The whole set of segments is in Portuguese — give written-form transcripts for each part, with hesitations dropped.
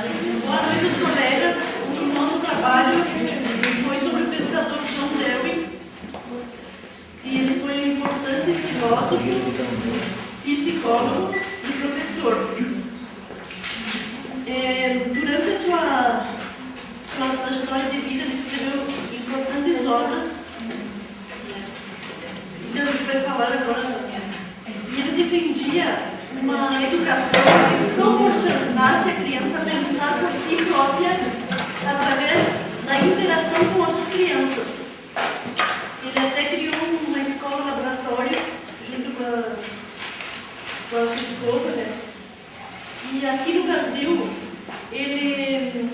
Boa noite, meus colegas. O nosso trabalho foi sobre o pensador John Dewey. E ele foi um importante filósofo, psicólogo e professor. Durante a sua trajetória de vida, ele escreveu importantes obras. Então, a gente vai falar agora. E ele defendia uma educação que proporcionasse a criança pensar por si própria através da interação com outras crianças. Ele até criou uma escola-laboratório junto com a sua esposa, né? E aqui no Brasil, ele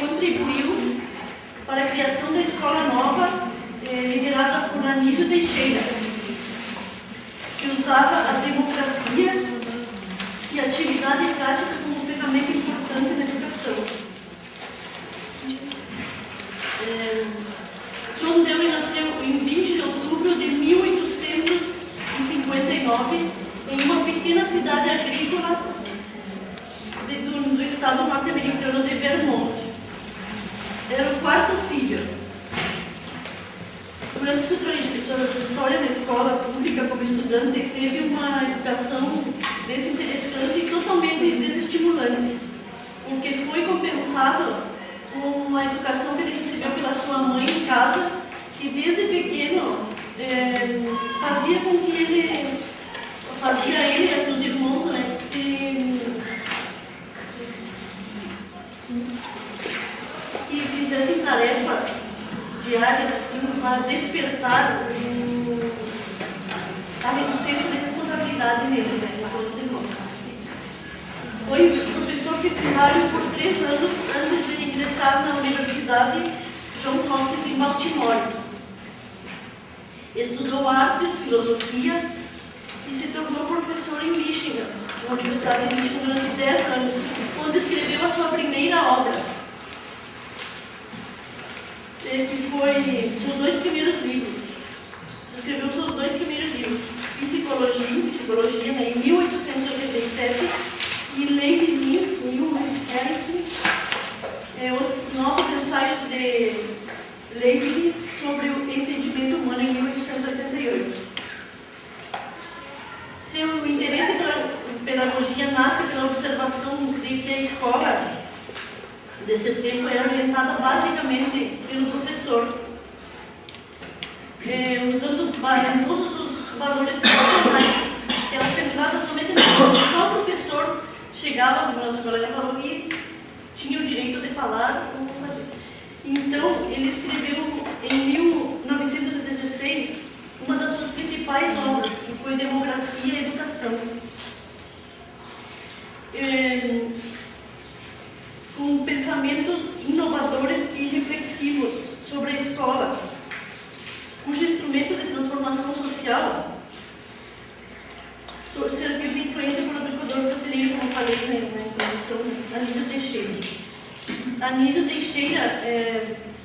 contribuiu para a criação da escola nova, liderada por Anísio Teixeira, que usava a democracia e a atividade prática como ferramenta importante na educação. John Dewey nasceu em 20 de outubro de 1859 em uma pequena cidade agrícola do estado norte-americano de Vermont. Era o quarto filho. Durante sua trajetória na escola pública como estudante, teve uma educação desinteressante e totalmente desestimulante, porque foi compensado com a educação que ele recebeu pela sua mãe em casa, que desde pequeno fazia com que ele e seus irmãos, né, que fizessem tarefas diárias assim, para despertar o senso de responsabilidade neles, né? Foi professor secundário por 3 anos antes de ingressar na Universidade John Hopkins em Baltimore. Estudou artes, filosofia e se tornou professor em Michigan, na Universidade de Michigan, durante 10 anos, onde escreveu a sua primeira obra. São 2 primeiros livros. Você escreveu os seus 2 primeiros livros, Psicologia, né, em 1887, e Leibniz, os novos ensaios de Leibniz sobre o entendimento humano, em 1888. Seu interesse pela pedagogia nasce pela observação de que a escola desse tempo era orientada basicamente pelo professor, usando todos os valores tradicionais. Ela centrada somente no professor. Só o professor chegava, como nosso colega falou, e tinha o direito de falar. Então, ele escreveu em 1916 uma das suas principais obras, que foi Democracia e Educação. Com pensamentos inovadores e reflexivos sobre a escola, cujo instrumento de transformação social serviu de influência para o educador brasileiro, como eu falei na introdução, Anísio Teixeira. Anísio Teixeira,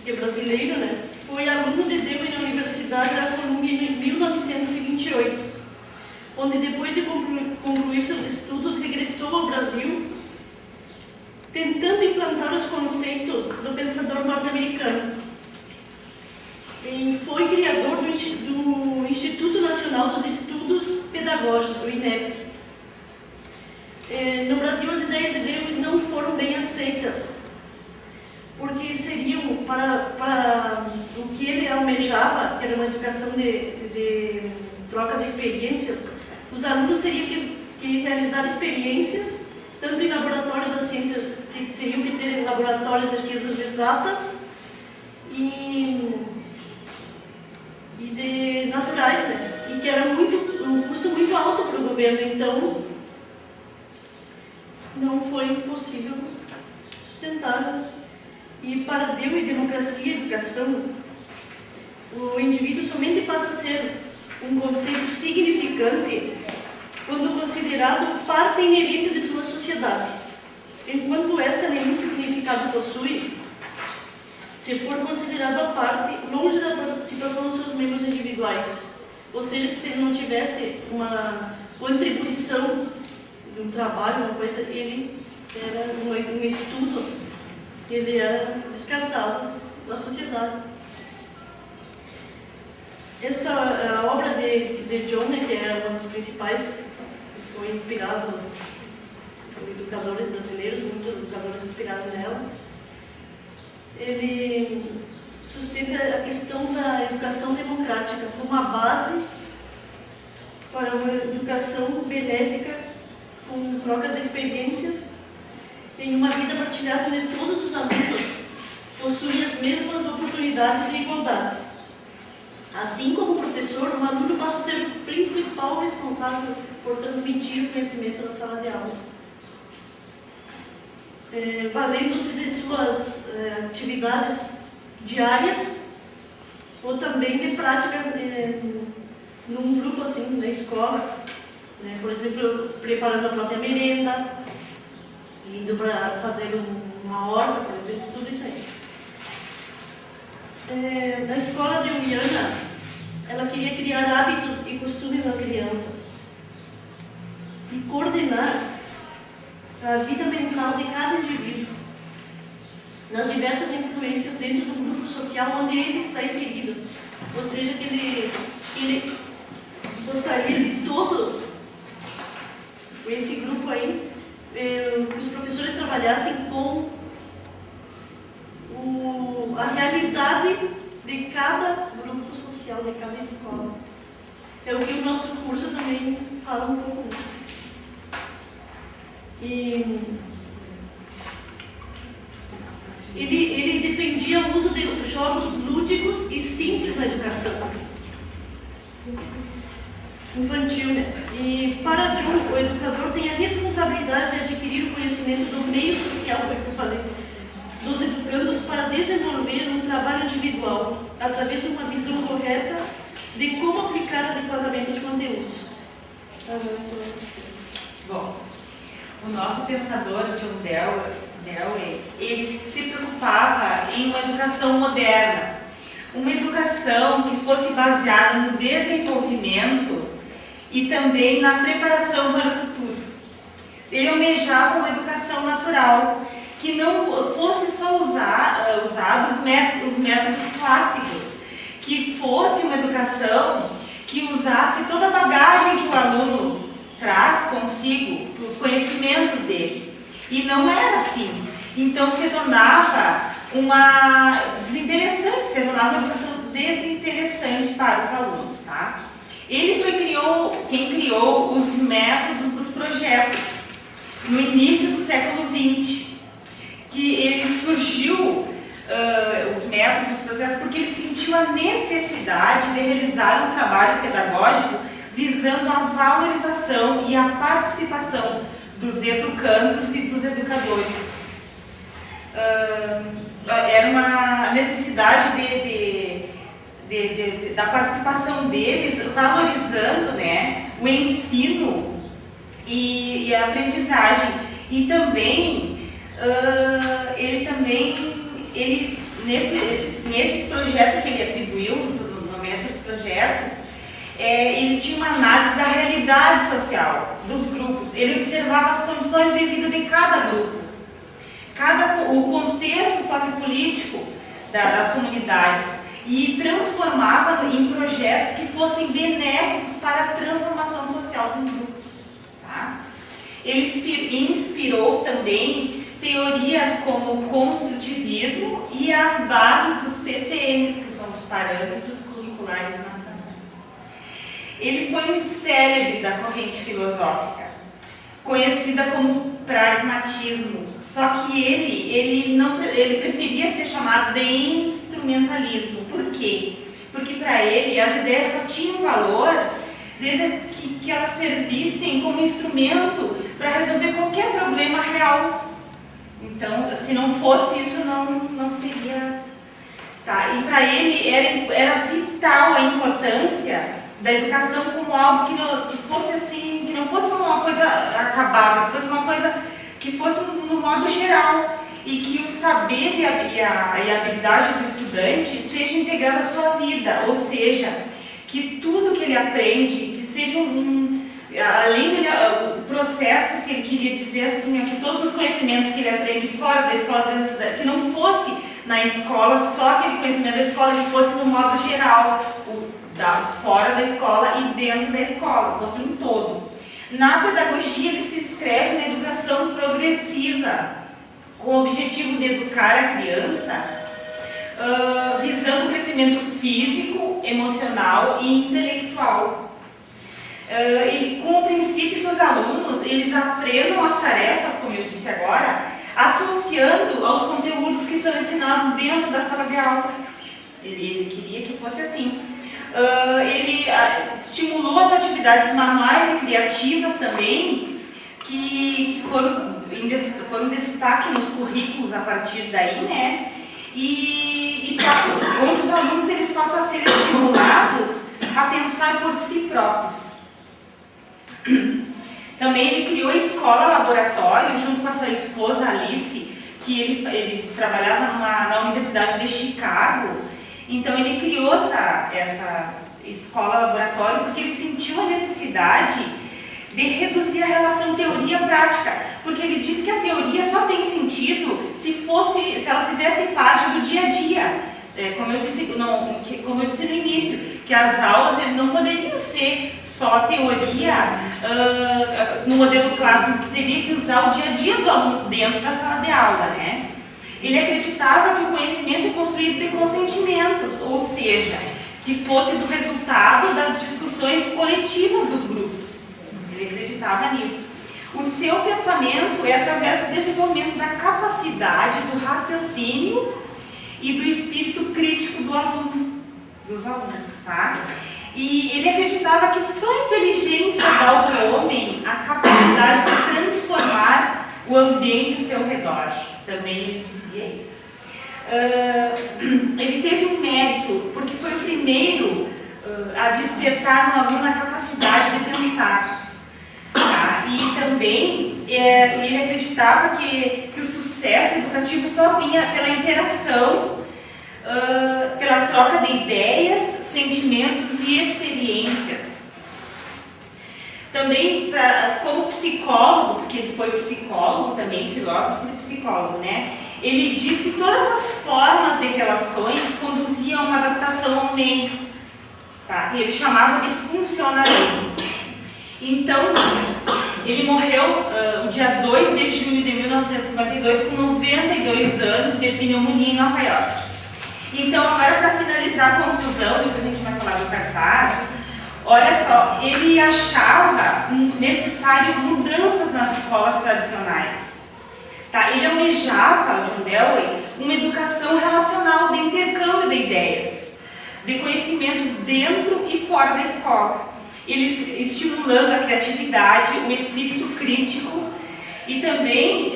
que é brasileiro, né, foi aluno de Dewey na Universidade da Colômbia em 1928, onde depois de concluir seus estudos, regressou ao Brasil, tentando implantar os conceitos do pensador norte-americano. Foi criador do Instituto Nacional dos Estudos Pedagógicos, o INEP. No Brasil, as ideias de Dewey não foram bem aceitas, porque seriam, para o que ele almejava, que era uma educação de troca de experiências, os alunos teriam que realizar experiências, tanto em laboratório das ciências, teriam que ter laboratório das ciências exatas e de naturais, né? E que era um custo muito alto para o governo, então não foi possível sustentar. E para Dewey, democracia e educação, o indivíduo somente passa a ser um conceito significante quando considerado parte inerente de sua sociedade, enquanto esta nenhum significado possui, se for considerado a parte, longe da participação dos seus membros individuais. Ou seja, que se ele não tivesse uma contribuição de um trabalho, uma coisa, ele era um estudo, ele era descartado da sociedade. A obra de Jonah, que é uma das principais, foi inspirada por educadores brasileiros, muitos educadores inspirados nela. Ele sustenta a questão da educação democrática como a base para uma educação benéfica, com trocas de experiências, em uma vida partilhada onde todos os alunos possuem as mesmas oportunidades e igualdades. Assim como o professor, o aluno passa a ser o principal responsável por transmitir o conhecimento na sala de aula. Valendo-se de suas atividades diárias ou também de práticas num grupo assim, na escola, né? Por exemplo, preparando a própria merenda, indo para fazer uma horta, por exemplo, tudo isso aí. Na escola de Uiana, ela queria criar hábitos e costumes nas crianças e coordenar a vida mental de cada indivíduo nas diversas influências dentro do grupo social onde ele está inserido. Ou seja, que ele gostaria de todos, esse grupo aí, que os professores trabalhassem com a realidade de cada grupo social, de cada escola. É o que o nosso curso também fala um pouco. E ele defendia o uso de jogos lúdicos e simples na educação infantil, né? E para John, o educador tem a responsabilidade de adquirir o conhecimento do meio social, como eu falei, dos educandos para desenvolver um trabalho individual, através de uma visão correta de como aplicar adequadamente os conteúdos. Bom, o nosso pensador, John Dewey, ele se preocupava em uma educação moderna, uma educação que fosse baseada no desenvolvimento e também na preparação para o futuro. Ele almejava uma educação natural, que não fosse só usar os métodos clássicos, que fosse uma educação que usasse toda a bagagem que o aluno traz consigo, os conhecimentos dele. E não era assim. Então se tornava uma educação desinteressante para os alunos, tá? Ele quem criou os métodos dos projetos no início do século XX, que ele surgiu, os métodos dos processos, porque ele sentiu a necessidade de realizar um trabalho pedagógico visando a valorização e a participação dos educandos e dos educadores. Era uma necessidade da participação deles, valorizando, né, o ensino e a aprendizagem. E também, nesse projeto que ele atribuiu, no método dos projetos, ele tinha uma análise da realidade social dos grupos. Ele observava as condições de vida de cada grupo, o contexto sociopolítico das comunidades, e transformava em projetos que fossem benéficos para a transformação social dos grupos. Tá? Ele inspirou também teorias como o construtivismo e as bases dos PCNs, que são os parâmetros curriculares nacionais. Ele foi um célebre da corrente filosófica, conhecida como pragmatismo, só que ele preferia ser chamado de instrumentalismo. Por quê? Porque para ele as ideias só tinham valor desde que elas servissem como instrumento para resolver qualquer problema real. Então, se não fosse isso, não seria. Tá? E para ele era vital a importância da educação como algo que fosse assim, que não fosse uma coisa acabada, que fosse uma coisa que fosse no modo geral, e que o saber e a habilidade do estudante seja integrada à sua vida, ou seja, que tudo que ele aprende, que seja além dele processo que ele queria dizer assim, que todos os conhecimentos que ele aprende fora da escola, que não fosse na escola só aquele conhecimento da escola, que fosse no modo geral, fora da escola e dentro da escola, fosse um todo. Na pedagogia ele se inscreve na educação progressiva, com o objetivo de educar a criança, visando o crescimento físico, emocional e intelectual. E com o princípio que os alunos eles aprendam as tarefas, como eu disse agora, associando aos conteúdos que são ensinados dentro da sala de aula. Ele queria que fosse assim. Ele estimulou as atividades manuais e criativas também, que foram destaque nos currículos a partir daí, né? Onde os alunos eles passam a ser estimulados a pensar por si próprios. Também ele criou a escola-laboratório junto com a sua esposa Alice, que ele trabalhava na Universidade de Chicago. Então ele criou essa escola-laboratório porque ele sentiu a necessidade de reduzir a relação teoria-prática, porque ele diz que a teoria só tem sentido se ela fizesse parte do dia a dia. Como eu disse no início, que as aulas não poderiam ser só teoria no modelo clássico, que teria que usar o dia a dia do aluno dentro da sala de aula, né? Ele acreditava que o conhecimento é construído de consentimentos, ou seja, que fosse do resultado das discussões coletivas dos grupos. Ele acreditava nisso. O seu pensamento é através do desenvolvimento da capacidade do raciocínio e do espírito crítico dos alunos, tá? E ele acreditava que só a inteligência dá ao homem a capacidade de transformar o ambiente ao seu redor. Também ele dizia isso. Ele teve um mérito, porque foi o primeiro a despertar no aluno a capacidade de pensar. Tá? E também ele acreditava que o sucesso educativo só vinha pela interação, pela troca de ideias, sentimentos e experiências. Também, como psicólogo, porque ele foi psicólogo também, filósofo e psicólogo, né? Ele diz que todas as formas de relações conduziam a uma adaptação ao meio, tá? Ele chamava de funcionalismo. Então, ele morreu no dia 2 de junho de 1952 com 92 anos de pneumonia em Nova York. Então, agora para finalizar a conclusão, depois a gente vai falar do cartaz, olha só, ele achava necessário mudanças nas escolas tradicionais. Tá? Ele almejava, John Dewey, uma educação relacional de intercâmbio de ideias, de conhecimentos dentro e fora da escola. Ele estimulando a criatividade, o espírito crítico e também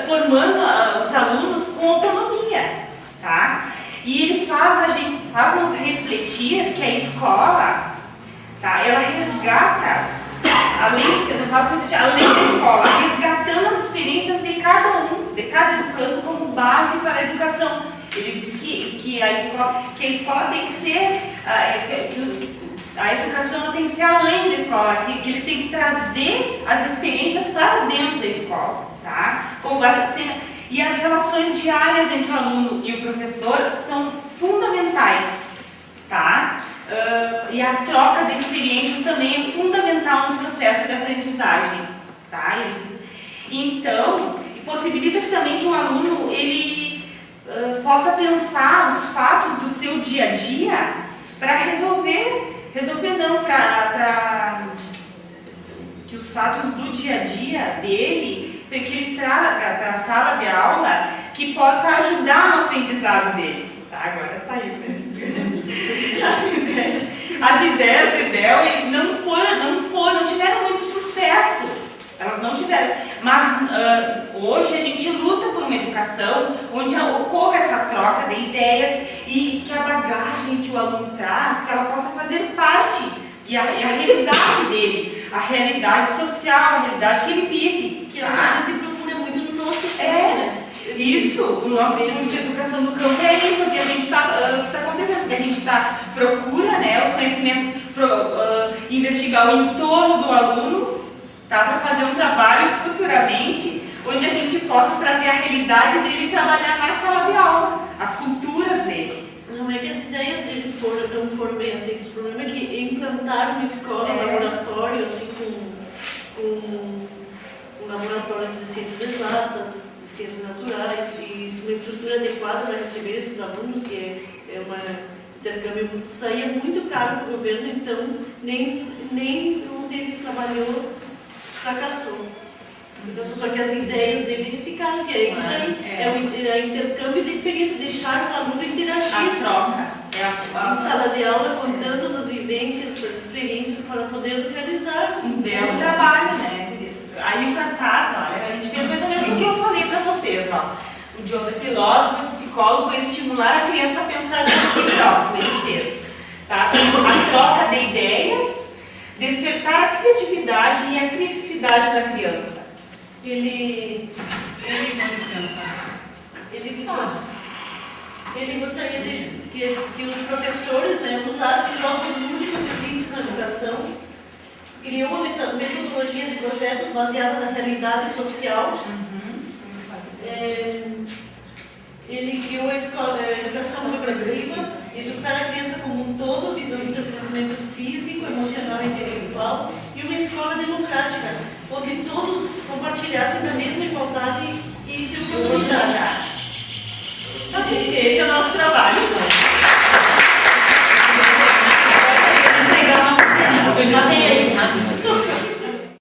formando os alunos com autonomia, tá? E ele faz-nos refletir que a escola, tá? Ela resgata, além da escola, resgatando as experiências de cada educando como base para a educação. Ele diz que a escola tem que ser, a educação tem que ser além da escola, que ele tem que trazer as experiências para dentro da escola, tá? Como base e as relações diárias entre o aluno e o professor são fundamentais, tá? E a troca de experiências também é fundamental no processo de aprendizagem, tá? Então, possibilita também que o aluno ele possa pensar os fatos do seu dia a dia para que os fatos do dia a dia dele, para que ele traga para a sala de aula, que possa ajudar no aprendizado dele. Tá, agora saiu. As ideias de Dewey não tiveram muito sucesso. Elas não tiveram. Mas hoje a gente luta por uma educação onde ocorra essa troca de ideias e que a bagagem que o aluno traz, que ela possa fazer parte e a realidade dele, a realidade social, a realidade que ele vive. Que a gente procura muito no nosso curso, né? Isso, o nosso curso de educação do campo é isso que a gente está acontecendo, que a gente procura, né, os conhecimentos, investigar o entorno do aluno, tá? Para fazer um trabalho futuramente onde a gente possa trazer a realidade dele e trabalhar na sala de aula, as culturas dele. Não é que as ideias dele não foram bem aceitas. O problema é que implantaram uma escola, um laboratório, assim, com laboratórios de ciências exatas, de ciências naturais, e uma estrutura adequada para receber esses alunos, que é um intercâmbio, saía muito caro para o governo, então nem onde ele trabalhou fracassou. Só que as ideias dele ficaram, que é isso aí, é o intercâmbio de experiência, deixar o aluno interagir. A troca. Em sala de aula, contando suas vivências, suas experiências, para poder realizar um belo trabalho, né? Aí o cartaz, olha, a gente fez mais ou menos o que eu falei para vocês, ó. O Joseph, filósofo, psicólogo, foi estimular a criança a pensar em si próprio, ele fez. Tá? A troca de ideias, despertar a criatividade e a criticidade da criança. Ele gostaria que os professores, né, usassem jogos lúdicos e simples na educação. Criou uma metodologia de projetos baseada na realidade social. Ele criou a educação progressiva, educar a criança como um todo, visando o seu crescimento físico, emocional e intelectual, e uma escola democrática, onde todos compartilhassem da mesma igualdade